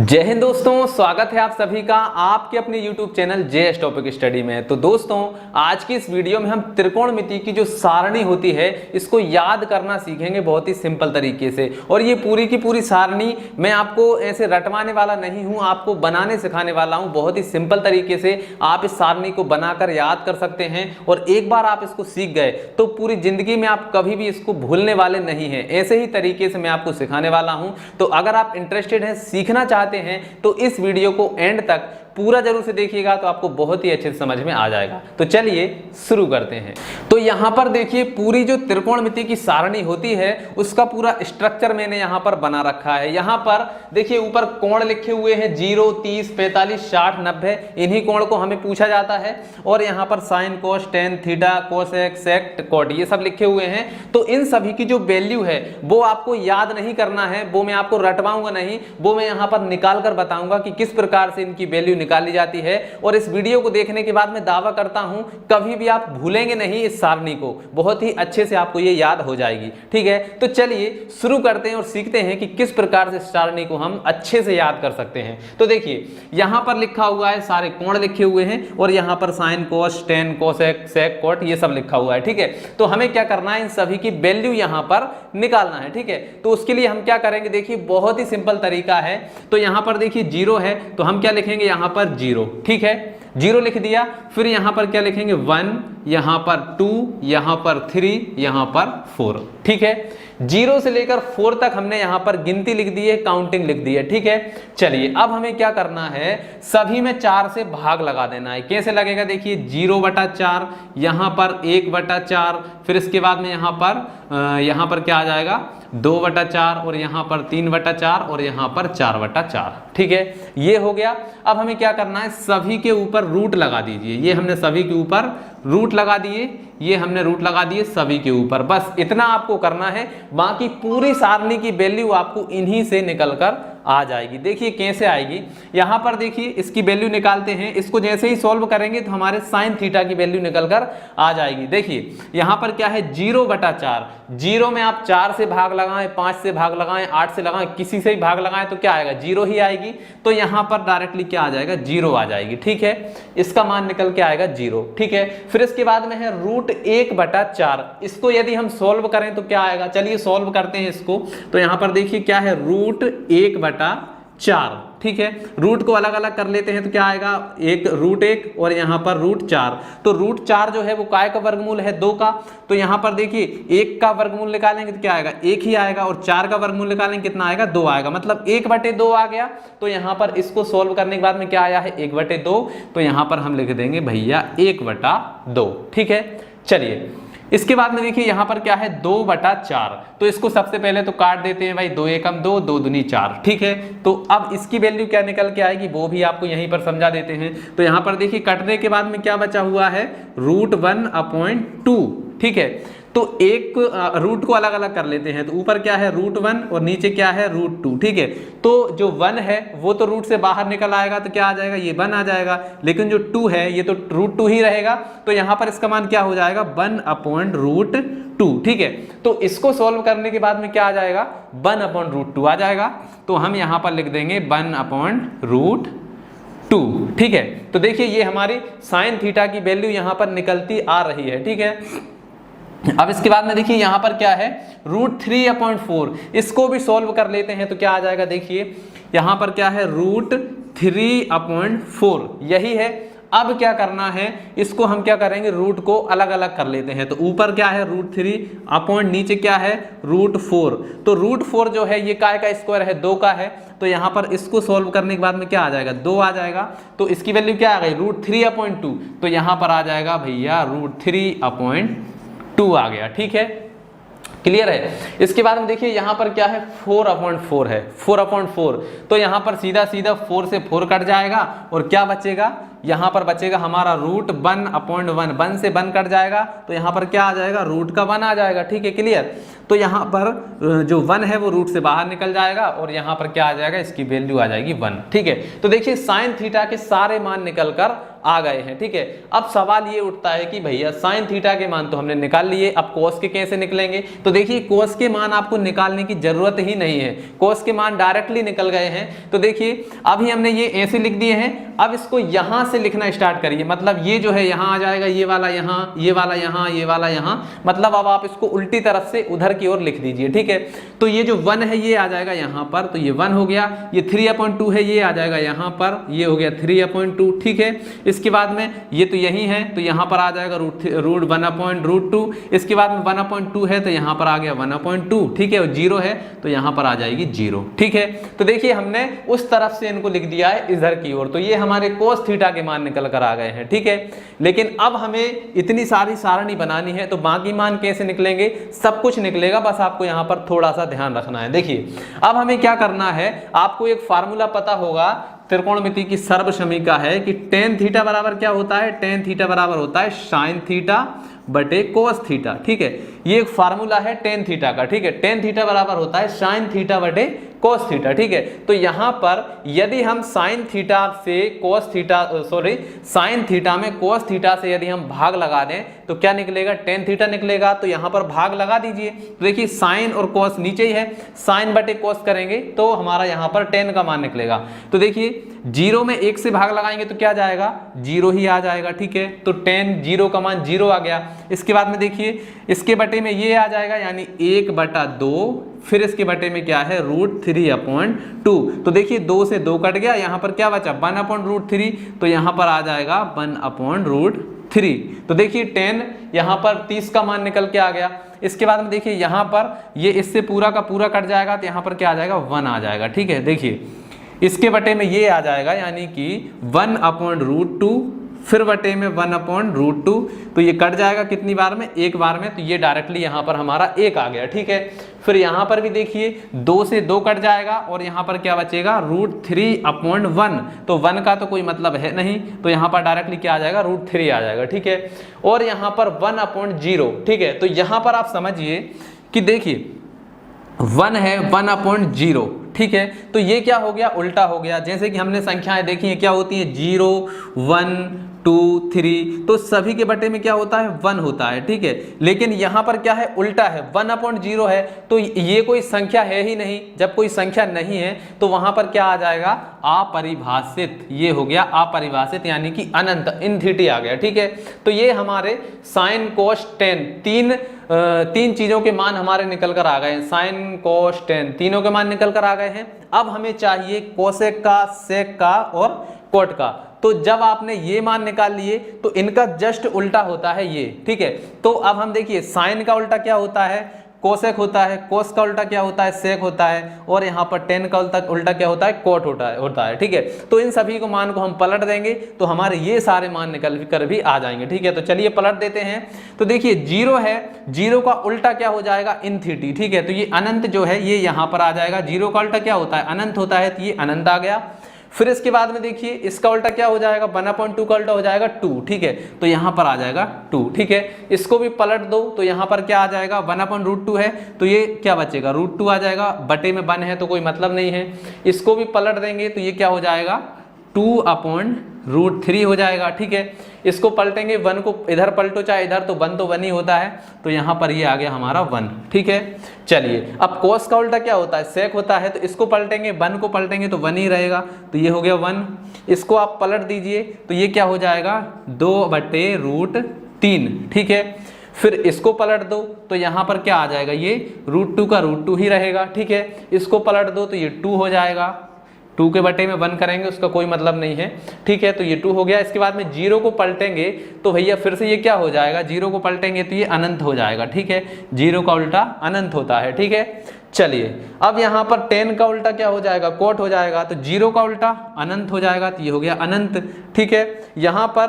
जय हिंद दोस्तों, स्वागत है आप सभी का आपके अपने YouTube channel JS topic study में। तो दोस्तों, आज की इस वीडियो में हम त्रिकोणमिति की जो सारणी होती है इसको याद करना सीखेंगे बहुत ही सिंपल तरीके से। और ये पूरी की पूरी सारणी मैं आपको ऐसे रटवाने वाला नहीं हूं, आपको बनाने सिखाने वाला हूं। बहुत ही सिंपल तरीके से आप इस सारणी को बनाकर याद कर सकते हैं और एक बार आप इसको सीख गए तो पूरी जिंदगी में आप कभी भी इसको भूलने वाले नहीं हैं। ऐसे ही तरीके से मैं आपको सिखाने वाला हूं। तो अगर आप इंटरेस्टेड हैं, सीखना चाहते हैं, तो इस वीडियो को एंड तक पूरा जरूर से देखिएगा तो आपको बहुत ही अच्छे से समझ में आ जाएगा। तो चलिए शुरू करते हैं। तो यहां पर देखिए, पूरी जो त्रिकोणमिति की सारणी होती है उसका पूरा स्ट्रक्चर मैंने यहां पर बना रखा है। यहां पर देखिए ऊपर कोण लिखे हुए हैं 0, 30, 45, 60, 90। इन्हीं कोण को हमें पूछा जाता है। और यहां पर साइन, कोस, टेन, थीटा, कोसेक, सेक, कॉट ये सब लिखे हुए हैं। तो इन सभी की जो वैल्यू है वो आपको याद नहीं करना है, वो मैं आपको रटवाऊंगा नहीं, वो मैं यहां पर निकाल कर बताऊंगा कि किस प्रकार से इनकी वैल्यू निकाली जाती है। और इस वीडियो को देखने के बाद मैं दावा करता हूं कभी भी आप भूलेंगे नहीं इस सारणी को, बहुत ही अच्छे से आपको ये याद हो जाएगी। ठीक है, तो चलिए शुरू करते हैं और सीखते हैं कि किस प्रकार से इस सारणी को हम अच्छे से याद कर सकते हैं। तो देखिए यहां पर लिखा हुआ है, सारे कोण लिखे हुए हैं और यहां पर साइन, कोस, टेन, कोसेक, सेक, कॉट ये सब लिखा हुआ है। ठीक है, तो हमें क्या करना है, इन सभी की वैल्यू यहां पर निकालना है। ठीक है, तो उसके लिए हम क्या करेंगे, देखिए बहुत ही सिंपल तरीका है। तो यहां पर देखिए 0 है तो हम क्या लिखेंगे, यहां पर 0। ठीक है, 0 लिख दिया। फिर यहां पर क्या लिखेंगे, 1, यहां पर 2, यहां पर 3, यहां पर 4। ठीक है, 0 से लेकर 4 तक हमने यहां पर गिनती लिख दी है, काउंटिंग लिख दी है। ठीक है, चलिए अब हमें क्या करना है, सभी में 4 से भाग लगा देना है। कैसे लगेगा, देखिए 0/4, यहां पर 1/4, फिर इसके बाद में यहां पर क्या आ जाएगा, 2/4 और यहां पर 3/4 और यहां पर 4/4। ठीक है, ये हो गया। अब हमें क्या करना है, सभी के ऊपर रूट लगा दीजिए। ये हमने सभी के ऊपर रूट लगा दिए, ये हमने रूट लगा दिए सभी के ऊपर। बस इतना आपको करना है, बाकी पूरी सारणी की वैल्यू आपको इन्हीं से निकलकर आ जाएगी। देखिए कैसे आएगी, यहां पर देखिए इसकी वैल्यू निकालते हैं। इसको जैसे ही सॉल्व करेंगे तो हमारे साइन थीटा की वैल्यू निकलकर आ जाएगी। देखिए यहां पर क्या है, 0/4। 0 में आप 4 से भाग लगाएं, 5 से भाग लगाएं, 8 से लगाएं, किसी से भी भाग लगाएं तो क्या आएगा, 0 ही आएगी। तो यहां पर डायरेक्टली क्या आ जाएगा, 0 आ जाएगी। ठीक है, इसका मान निकल के आएगा 0। ठीक है, फिर इसके बाद में है √1/4। इसको यदि हम सॉल्व करें तो क्या आएगा, चलिए सॉल्व करते हैं इसको। तो यहां पर देखिए क्या है, √1/4। ठीक है, रूट को अलग अलग कर लेते हैं तो क्या आएगा, एक √1 और यहां पर √4। तो √4 जो है वो काय का वर्गमूल है, 2 का। तो यहां पर देखिए 1 का वर्गमूल निकालेंगे तो क्या आएगा, 1 ही आएगा। और 4 का वर्गमूल निकालेंगे कितना आएगा, 2 आएगा। मतलब 1/2 आ गया। तो यहां पर इसको सोल्व करने के बाद में क्या आया है, 1/2। तो यहां पर हम लिख देंगे भैया 1/2। ठीक है, चलिए इसके बाद में देखिए यहां पर क्या है, 2/4। तो इसको सबसे पहले तो काट देते हैं भाई, 2 एकम 2, 2 दूनी 4। ठीक है, तो अब इसकी वैल्यू क्या निकल के आएगी वो भी आपको यहीं पर समझा देते हैं। तो यहां पर देखिए कटने के बाद में क्या बचा हुआ है, √1/2। ठीक है, तो एक रूट को अलग अलग कर लेते हैं। तो ऊपर क्या है, √1 और नीचे क्या है, √2। ठीक है, तो जो 1 है वो तो रूट से बाहर निकल आएगा तो क्या आ जाएगा, ये 1 आ जाएगा। लेकिन जो 2 है ये तो √2 ही रहेगा। तो यहां पर इसका मान क्या हो जाएगा, 1/√2। ठीक है, तो इसको सॉल्व करने के बाद में क्या आ जाएगा, 1/√2 आ जाएगा। तो हम यहां पर लिख देंगे 1/√2। ठीक है, तो देखिए ये हमारी साइन थीटा की वैल्यू यहां पर निकलती आ रही है। ठीक है, अब इसके बाद में देखिए यहां पर क्या है, √3/4। इसको भी सॉल्व कर लेते हैं तो क्या आ जाएगा, देखिए यहां पर क्या है, √3/4 यही है। अब क्या करना है, इसको हम क्या करेंगे, रूट को अलग अलग कर लेते हैं। तो ऊपर क्या है, √3 नीचे क्या है, √4। तो √4 जो है ये काय का स्क्वायर है, 2 का है। तो यहां पर इसको सॉल्व करने के बाद में क्या आ जाएगा, 2 आ जाएगा। तो इसकी वैल्यू क्या आ गई, √3/2। तो यहां पर आ जाएगा भैया √3/2 आ गया। ठीक है, क्लियर है। इसके बाद में देखिए यहां पर क्या है, 4/4 है, 4/4। तो यहां पर सीधा सीधा 4 से 4 कट जाएगा और क्या बचेगा, यहां पर बचेगा हमारा √1/1। 1 से 1 कट जाएगा तो यहां पर क्या आ जाएगा, रूट का 1 आ जाएगा। ठीक है, क्लियर। तो यहां पर जो 1 है वो रूट से बाहर निकल जाएगा और यहां पर क्या आ जाएगा, इसकी वैल्यू आ जाएगी 1। ठीक है, तो देखिए साइन थीटा के सारे मान निकल कर आ गए हैं। ठीक है, अब सवाल ये उठता है कि भैया साइन थीटा के मान तो हमने निकाल लिए, अब कोस के कैसे निकलेंगे? तो देखिए कोस के मान आपको निकालने की जरूरत ही नहीं है, कोस के मान डायरेक्टली निकल गए हैं। तो देखिए अभी हमने ये ऐसे लिख दिए हैं, अब इसको यहां से लिखना स्टार्ट करिए, मतलब ये जो है यहां आ जाएगा, ये वाला यहां, ये वाला यहां, ये वाला यहां, मतलब अब आप इसको उल्टी तरफ से उधर की ओर लिख दीजिए। ठीक है, तो ये जो 1 है ये आ जाएगा यहां पर, तो ये 1 हो गया, ये 3/2 है ये आ जाएगा यहां पर, ये हो गया 3/2। ठीक है, इसके बाद में ये तो यही है, तो यहां पर आ जाएगा रूट 1/√2, इसके बाद में 1/2 है तो यहां पर आ गया 1/2। ठीक है, और 0 है तो यहां पर आ जाएगी 0। ठीक है, तो देखिए हमने उस तरफ से इनको लिख दिया है इधर की ओर, तो ये हमारे कोस थीटा के मान निकल कर आ गए हैं। ठीक है, लेकिन अब हमें इतनी सारी सारणी बनानी है तो बाकी मान कैसे निकलेंगे? सब कुछ निकलेगा, बस आपको यहां पर थोड़ा सा ध्यान रखना है। देखिए अब हमें क्या करना है, आपको एक फार्मूला पता होगा त्रिकोणमिति की सर्वसमीका है कि tan थीटा बराबर क्या होता है? tan थीटा बराबर होता है sin थीटा बटे कोस थीटा। ठीक है, ये एक फार्मूला है tan थीटा का। ठीक है, tan थीटा बराबर होता है sin थीटा बटे कोस थीटा। ठीक है, तो यहां पर यदि हम sin थीटा से कोस थीटा sin थीटा में कोस थीटा से यदि हम भाग लगा दें तो क्या निकलेगा? tan थीटा निकलेगा। तो यहां पर भाग लगा दीजिए, तो देखिए sin और कोस नीचे ही है, sin बटे कोस करेंगे तो हमारा यहां पर tan का मान निकलेगा। तो देखिए 0 में 1 से भाग लगाएंगे तो क्या जाएगा? 0 ही आ जाएगा। ठीक है, तो tan 0 का मान 0 आ गया। इसके बाद में देखिए इसके बटे में ये आ जाएगा यानी 1/2, फिर इसके बटे में क्या है? √3/2। तो देखिए 2 से 2 कट गया, यहां पर क्या बचा? 1/√3, तो यहां पर आ जाएगा 1/√3। तो देखिए tan यहां पर 30 का मान निकल के आ गया। इसके बाद में देखिए यहां पर ये इससे पूरा का पूरा कट जाएगा तो यहां पर क्या आ जाएगा? 1 आ जाएगा। ठीक है, देखिए इसके बटे में ये आ जाएगा यानी कि 1/√2, फिर बटे में 1/√2, तो ये कट जाएगा कितनी बार में? एक बार में, तो ये डायरेक्टली यहाँ पर हमारा 1 आ गया। ठीक है, फिर यहाँ पर भी देखिए 2 से 2 कट जाएगा और यहाँ पर क्या बचेगा? √3/1, तो 1 का तो कोई मतलब है नहीं, तो यहाँ पर डायरेक्टली क्या आ जाएगा? √3 आ जाएगा। ठीक है, और यहाँ पर 1/0। ठीक है, तो यहाँ पर आप समझिए कि देखिए 1 है 1/0। ठीक है, तो ये क्या हो गया? उल्टा हो गया। जैसे कि हमने संख्याएं देखी हैं क्या होती हैं? 0, 1, 2, 3, तो सभी के बटे में क्या होता है? 1 होता है। ठीक है, लेकिन यहाँ पर क्या है? उल्टा है, 1/0 है, तो ये कोई संख्या है ही नहीं। जब कोई संख्या नहीं है तो वहां पर क्या आ जाएगा? अपरिभाषित। ये हो गया अपरिभाषित यानी कि अनंत, इनफिनिटी आ गया। ठीक है, तो ये हमारे साइन कोस टेन तीन चीजों के मान हमारे निकल कर आ गए हैं। साइन कोस टेन तीनों के मान निकल कर आ गए हैं। अब हमें चाहिए कोसेक का, सेक का और कोट का। तो जब आपने ये मान निकाल लिए तो इनका जस्ट उल्टा होता है ये। ठीक है, तो अब हम देखिए साइन का उल्टा क्या होता है? कोसेक होता है, कोस का उल्टा क्या होता है? सेक होता है, और यहाँ पर टेन का उल्टा क्या होता है? कोट होता है। ठीक है, तो इन सभी को मान को हम पलट देंगे तो हमारे ये सारे मान निकल कर भी आ जाएंगे। ठीक है, तो चलिए पलट देते हैं। तो देखिए 0 है, 0 का उल्टा क्या हो जाएगा? इनफिनिटी। ठीक है, तो ये अनंत जो है ये यहाँ पर आ जाएगा। 0 का उल्टा क्या होता है? अनंत होता है, तो ये अनंत आ गया। फिर इसके बाद में देखिए इसका उल्टा क्या हो जाएगा? 1/2 का उल्टा हो जाएगा 2। ठीक है, तो यहां पर आ जाएगा 2। ठीक है, इसको भी पलट दो तो यहां पर क्या आ जाएगा? 1/√2 है, तो ये क्या बचेगा? √2 आ जाएगा। बटे में 1 है तो कोई मतलब नहीं है। इसको भी पलट देंगे तो ये क्या हो जाएगा? 2/√3 हो जाएगा। ठीक है, इसको पलटेंगे, 1 को इधर पलटो चाहे इधर, तो 1 तो 1 ही होता है, तो यहाँ पर ये आ गया हमारा 1। ठीक है, चलिए अब कोस का उल्टा क्या होता है? सेक होता है, तो इसको पलटेंगे, 1 को पलटेंगे तो 1 ही रहेगा, तो ये हो गया 1। इसको आप पलट दीजिए तो ये क्या हो जाएगा? 2/√3। ठीक है, फिर इसको पलट दो तो यहाँ पर क्या आ जाएगा? ये √2 का √2 ही रहेगा। ठीक है, इसको पलट दो तो ये 2 हो जाएगा। 2 के बटे में 1 करेंगे उसका कोई मतलब नहीं है। ठीक है, तो ये 2 हो गया। इसके बाद में 0 को पलटेंगे तो भैया फिर से ये क्या हो जाएगा? 0 को पलटेंगे तो ये अनंत हो जाएगा। ठीक है, 0 का उल्टा अनंत होता है। ठीक है, चलिए अब यहाँ पर 10 का उल्टा क्या हो जाएगा? कोट हो जाएगा, तो 0 का उल्टा अनंत हो जाएगा, तो ये हो गया अनंत। ठीक है, यहाँ पर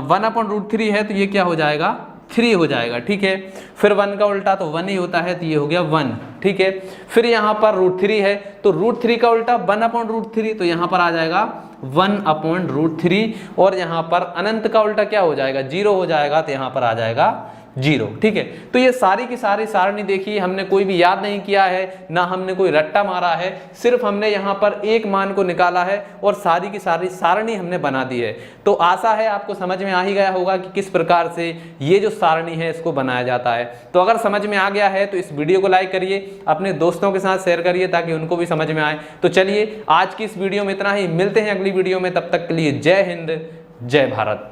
1/√3 है तो ये क्या हो जाएगा? 3 हो जाएगा। ठीक है, फिर 1 का उल्टा तो 1 ही होता है, तो ये हो गया 1। ठीक है, फिर यहाँ पर √3 है तो √3 का उल्टा 1/√3, तो यहाँ पर आ जाएगा 1/√3, और यहाँ पर अनंत का उल्टा क्या हो जाएगा? 0 हो जाएगा, तो यहाँ पर आ जाएगा 0। ठीक है, तो ये सारी की सारी सारणी देखिए, हमने कोई भी याद नहीं किया है, ना हमने कोई रट्टा मारा है, सिर्फ हमने यहाँ पर एक मान को निकाला है और सारी की सारी सारणी हमने बना दी है। तो आशा है आपको समझ में आ ही गया होगा कि किस प्रकार से ये जो सारणी है इसको बनाया जाता है। तो अगर समझ में आ गया है तो इस वीडियो को लाइक करिए, अपने दोस्तों के साथ शेयर करिए ताकि उनको भी समझ में आए। तो चलिए आज की इस वीडियो में इतना ही, मिलते हैं अगली वीडियो में, तब तक के लिए जय हिंद, जय भारत।